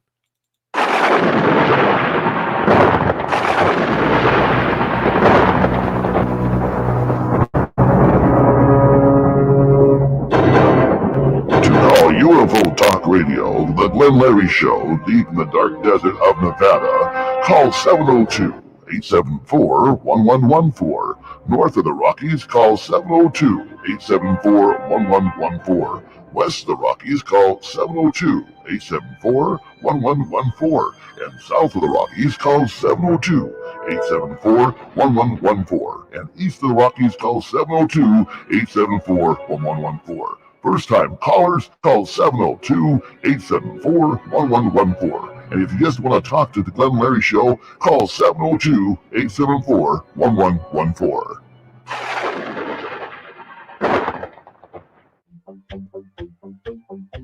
UFO Talk Radio, the Glenn Larry Show, deep in the dark desert of Nevada. Call 702-874-1114. North of the Rockies, call 702-874-1114. West of the Rockies, call 702-874-1114. And south of the Rockies, call 702-874-1114. And east of the Rockies, call 702-874-1114. First time callers, call 702-874-1114. And if you just want to talk to the Glenn Larry Show, call 702-874-1114.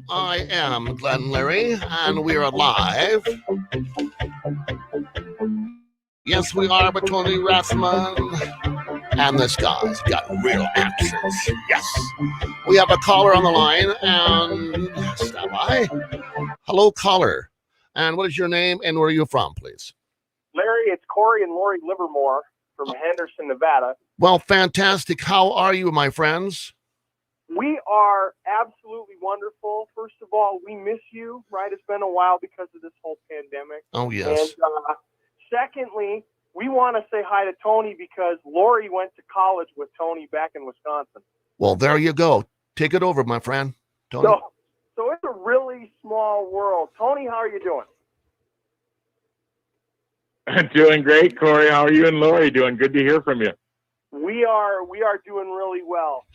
I am Glenn Larry, and we are live. Yes, we are with Tony Rathman, and this guy's got real answers. Yes. We have a caller on the line, and stand by. Hello, caller. And what is your name, and where are you from, please? Larry, it's Corey and Lori Livermore from Henderson, Nevada. Well, fantastic. How are you, my friends? We are absolutely wonderful. First of all, we miss you, right? It's been a while because of this whole pandemic. Oh, yes. And secondly, we want to say hi to Tony because Lori went to college with Tony back in Wisconsin. Well, there you go. Take it over, my friend. Tony. So it's a really small world. Tony, how are you doing? Doing great, Corey. How are you and Lori doing? Good to hear from you. We are doing really well.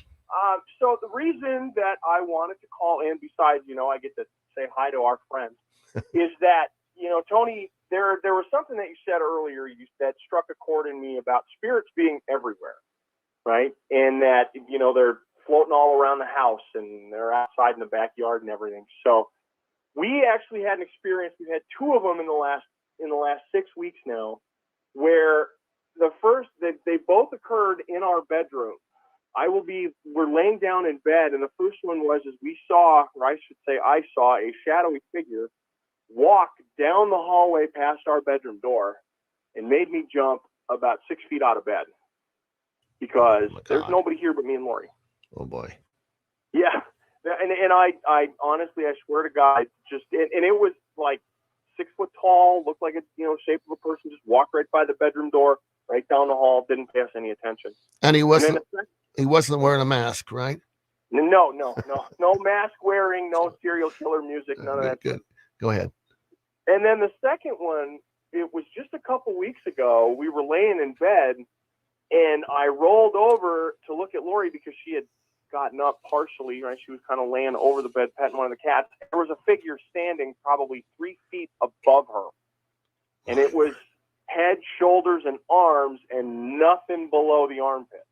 So the reason that I wanted to call in, besides, I get to say hi to our friends, is that, Tony, there was something that you said earlier that struck a chord in me about spirits being everywhere, right? And that, they're floating all around the house and they're outside in the backyard and everything. So we actually had an experience. We've had two of them in the last 6 weeks now, where they both occurred in our bedroom. We're laying down in bed, and the first one was I saw a shadowy figure walk down the hallway past our bedroom door and made me jump about 6 feet out of bed because there's nobody here but me and Lori. Oh boy. Yeah. And I honestly, I swear to God, and it was like 6 foot tall, looked like a, shape of a person, just walked right by the bedroom door, right down the hall, didn't pay us any attention. And he wasn't wearing a mask, right? No mask wearing, no serial killer music, none of that. Good. Go ahead. And then the second one, it was just a couple weeks ago. We were laying in bed, and I rolled over to look at Lori because she had gotten up partially, right? She was kind of laying over the bed, petting one of the cats. There was a figure standing probably 3 feet above her. And it was head, shoulders, and arms, and nothing below the armpits.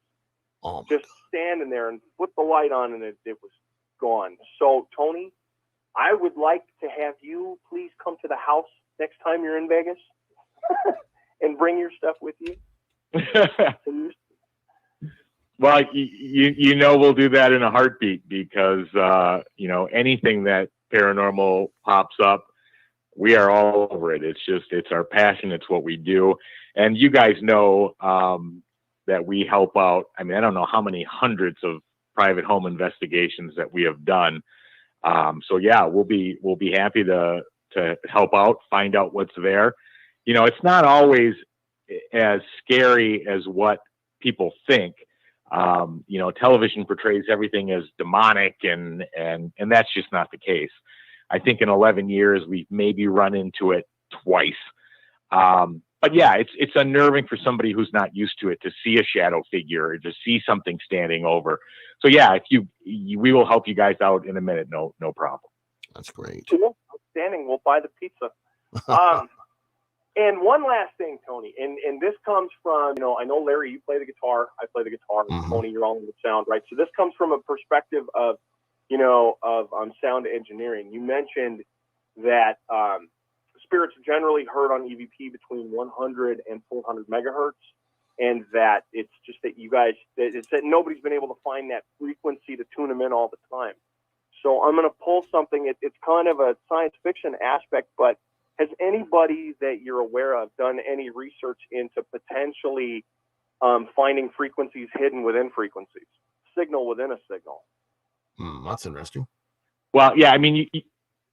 Oh, just standing there, and put the light on, and it was gone. So, Tony, I would like to have you please come to the house next time you're in Vegas and bring your stuff with you. Well, you know we'll do that in a heartbeat because, anything that paranormal pops up, we are all over it. It's our passion. It's what we do. And you guys know that we help out. I mean, I don't know how many hundreds of private home investigations that we have done. So yeah, we'll be happy to help out, find out what's there. It's not always as scary as what people think. Television portrays everything as demonic, and that's just not the case. I think in 11 years we've maybe run into it twice. But yeah, it's unnerving for somebody who's not used to it to see a shadow figure or to see something standing over. So yeah, we will help you guys out in a minute. No problem. That's great. Cool. Outstanding. We'll buy the pizza. And one last thing, Tony, and this comes from, I know, Larry, you play the guitar. I play the guitar. Mm-hmm. Tony, you're all in the sound, right? So this comes from a perspective of, sound engineering. You mentioned that spirits generally heard on EVP between 100 and 400 megahertz, and that it's just that it's that nobody's been able to find that frequency to tune them in all the time. So I'm going to pull something. It's kind of a science fiction aspect, but has anybody that you're aware of done any research into potentially finding frequencies hidden within frequencies, signal within a signal? That's interesting. Well, yeah, I mean,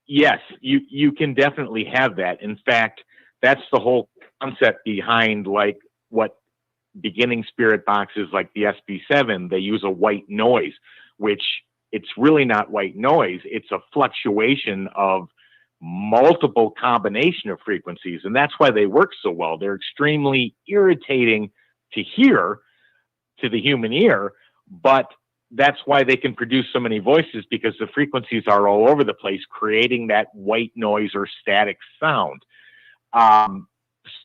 yes, you can definitely have that. In fact, that's the whole concept behind like what beginning spirit boxes like the SB7, they use a white noise, which it's really not white noise. It's a fluctuation of multiple combination of frequencies. And that's why they work so well. They're extremely irritating to hear to the human ear, but that's why they can produce so many voices, because the frequencies are all over the place, creating that white noise or static sound.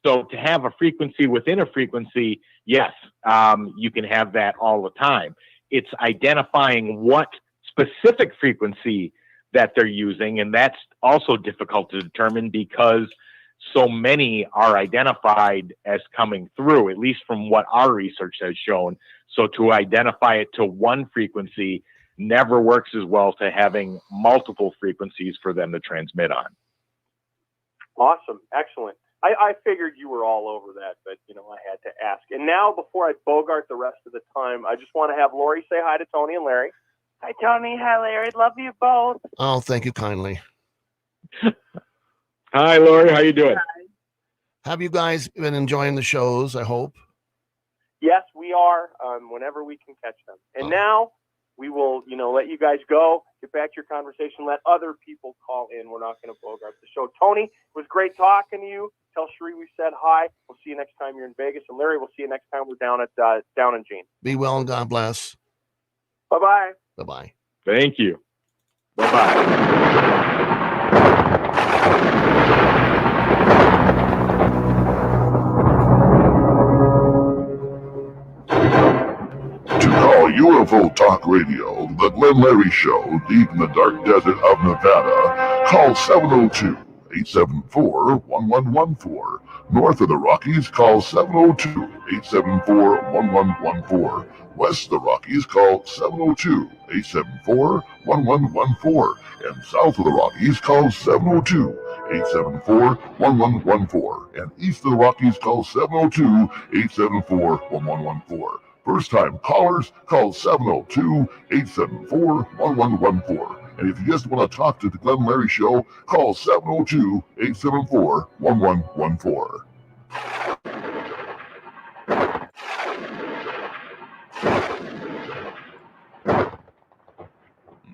So to have a frequency within a frequency, yes, you can have that all the time. It's identifying what specific frequency that they're using, and that's also difficult to determine because so many are identified as coming through, at least from what our research has shown. So to identify it to one frequency never works as well to having multiple frequencies for them to transmit on. Awesome. Excellent. I figured you were all over that, but, I had to ask. And now, before I bogart the rest of the time, I just want to have Lori say hi to Tony and Larry. Hi, Tony. Hi, Larry. Love you both. Oh, thank you kindly. Hi, Lori. How you doing? Hi. Have you guys been enjoying the shows, I hope? Yes, we are, whenever we can catch them. And now we will, let you guys go, get back to your conversation, let other people call in. We're not going to bogart the show. Tony, it was great talking to you. Tell Sheree we said hi. We'll see you next time you're in Vegas. And Larry, we'll see you next time we're down in Gene. Be well and God bless. Bye-bye. Bye-bye. Thank you. Bye-bye. To call UFO Talk Radio, the Glenn Larry Show, deep in the dark desert of Nevada, call 702-874-1114. North of the Rockies, call 702-874-1114. West of the Rockies, call 702-874-1114. And south of the Rockies, call 702-874-1114. And east of the Rockies, call 702-874-1114. First time callers, call 702-874-1114. And if you just want to talk to the Glenn Larry Show, call 702-874-1114.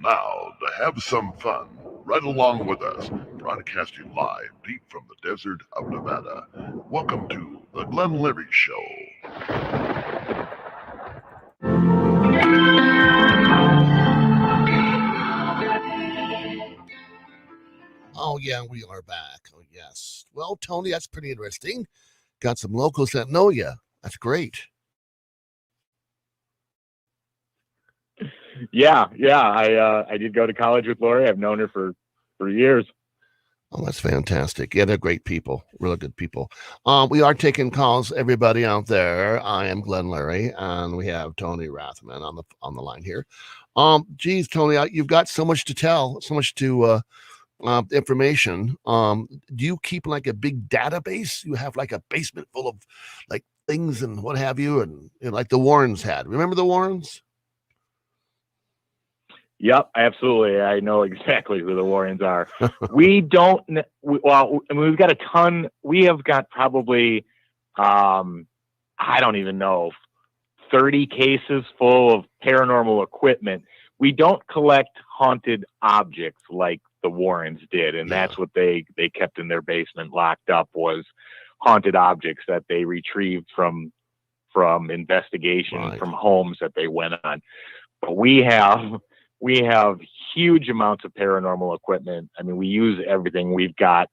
Now, to have some fun, right along with us, broadcasting live deep from the desert of Nevada. Welcome to the Glenn Larry Show. Oh, yeah, we are back. Oh, yes. Well, Tony, that's pretty interesting. got some locals that know you. That's great. Yeah. I did go to college with Lori. I've known her for years. Oh, that's fantastic. Yeah, they're great people, really good people. We are taking calls, everybody out there. I am Glenn Larry, and we have Tony Rathman on the line here. Geez, Tony, you've got so much to tell, so much to information. Do you keep like a big database? You have like a basement full of like things and what have you, and like the Warrens had. Remember the Warrens? Yep, absolutely. I know exactly who the Warrens are. We don't. Well, I mean, we've got a ton. We have got probably, I don't even know, 30 cases full of paranormal equipment. We don't collect haunted objects like the Warrens did, and that's what they kept in their basement, locked up, was haunted objects that they retrieved from investigation, from homes that they went on. But we have huge amounts of paranormal equipment. I mean, we use everything. We've got,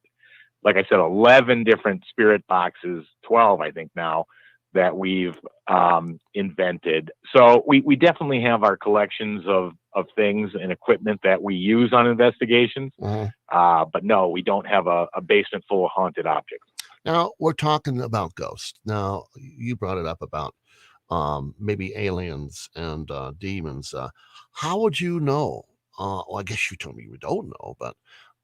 like I said, 11 different spirit boxes, 12, I think now, that we've invented. So we definitely have our collections of things and equipment that we use on investigations. But no, we don't have a basement full of haunted objects. Now, we're talking about ghosts. Now, you brought it up about maybe aliens and demons. How would you know? Well, I guess you told me you don't know, but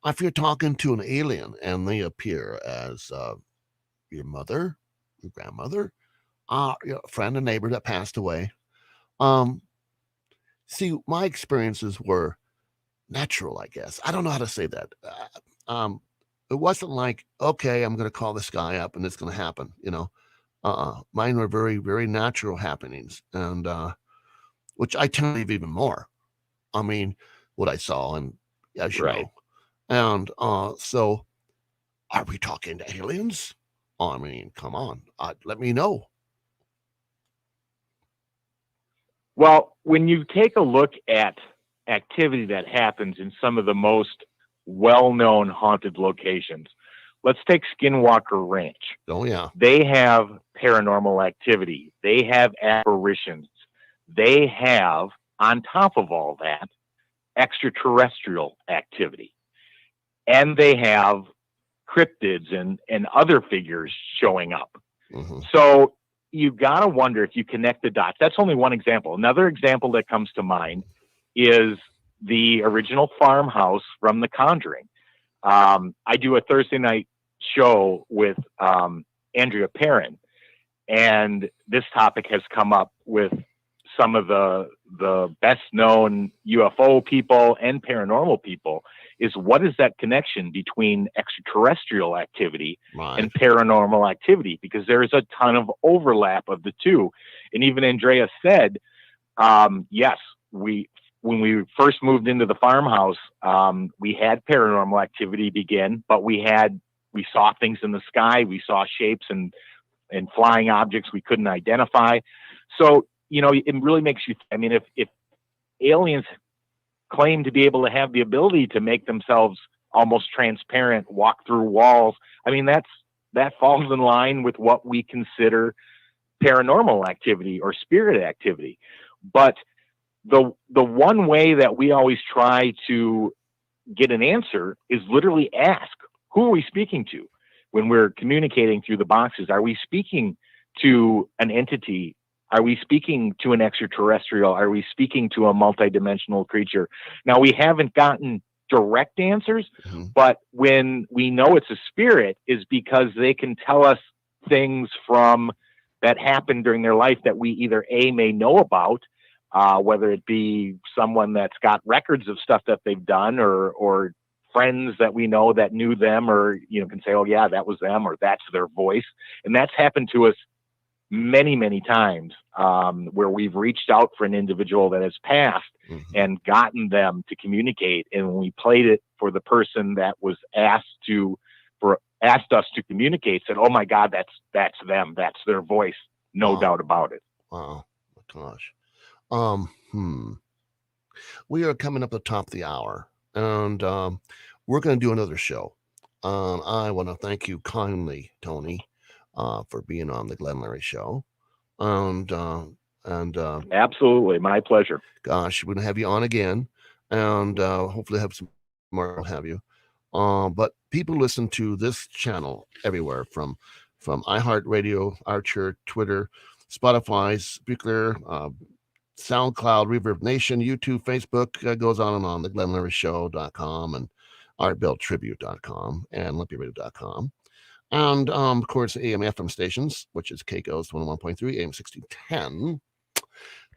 if you're talking to an alien and they appear as your mother, your grandmother, your friend, a neighbor that passed away. See, my experiences were natural, I guess. I don't know how to say that. It wasn't like, okay, I'm going to call this guy up and it's going to happen, Mine were very, very natural happenings, and which I tend to believe even more. I mean, what I saw, and as you know, and so are we talking to aliens? I mean, come on, let me know. Well, when you take a look at activity that happens in some of the most well-known haunted locations, let's take Skinwalker Ranch. Oh, yeah. They have paranormal activity. They have apparitions. They have, on top of all that, extraterrestrial activity. And they have cryptids and other figures showing up. So you've got to wonder if you connect the dots. That's only one example. Another example that comes to mind is the original farmhouse from The Conjuring. I do a Thursday night show with Andrea Perrin, and this topic has come up with some of the best known UFO people and paranormal people, is what is that connection between extraterrestrial activity and paranormal activity? Because there is a ton of overlap of the two. And even Andrea said, yes, when we first moved into the farmhouse, we had paranormal activity begin, but we saw things in the sky. We saw shapes and flying objects we couldn't identify. So, it really makes you, I mean, if aliens claim to be able to have the ability to make themselves almost transparent, walk through walls, I mean, that falls in line with what we consider paranormal activity or spirit activity. But the one way that we always try to get an answer is literally ask, who are we speaking to when we're communicating through the boxes? Are we speaking to an entity? Are we speaking to an extraterrestrial? Are we speaking to a multidimensional creature? Now, we haven't gotten direct answers, but when we know it's a spirit is because they can tell us things that happened during their life that we either may know about, whether it be someone that's got records of stuff that they've done, or friends that we know that knew them, or can say, oh yeah, that was them, or that's their voice. And that's happened to us many, many times, where we've reached out for an individual that has passed and gotten them to communicate. And when we played it for the person that was asked us to communicate, said, oh my God, that's them. That's their voice. No doubt about it. Wow. Oh, gosh. We are coming up the top of the hour, and we're going to do another show. I want to thank you kindly, Tony, for being on the Glenn Larry Show. And absolutely, my pleasure. Gosh, we're gonna have you on again, and hopefully have some more. We'll have you. But people listen to this channel everywhere from iHeartRadio, Archer, Twitter, Spotify, Spreaker, SoundCloud, Reverb Nation, YouTube, Facebook, goes on and on. The GlennLarryShow.com and ArtBellTribute.com and OlympiaRadio.com. And of course, AM FM stations, which is KGOS 101.3, AM 1610.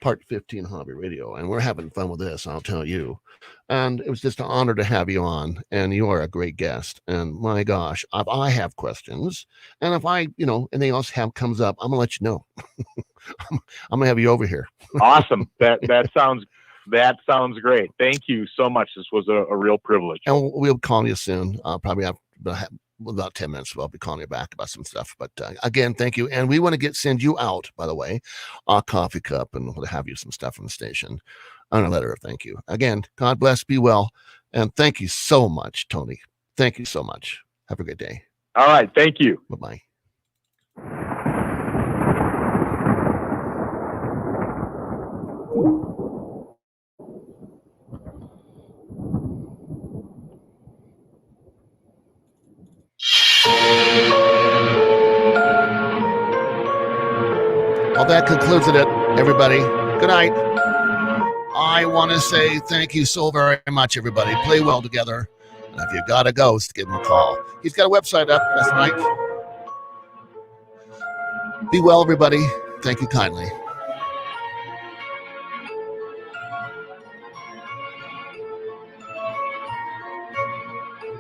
Part 15 Hobby Radio, and we're having fun with this, I'll tell you. And it was just an honor to have you on, and you are a great guest. And my gosh, if I have questions, and if I, anything else comes up, I'm gonna let you know. I'm gonna have you over here. Awesome. That sounds great. Thank you so much. This was a real privilege. And we'll call you soon. Probably about 10 minutes. I'll be calling you back about some stuff. But again, thank you. And we want to send you out, by the way, a coffee cup and we'll have you some stuff from the station on a letter of thank you. Again, God bless, be well. And thank you so much, Tony. Thank you so much. Have a good day. All right. Thank you. Bye-bye. Well, that concludes it, everybody. Good night. I want to say thank you so very much, everybody. Play well together. And if you've got a ghost, give him a call. He's got a website up. That's right. Be well, everybody. Thank you kindly.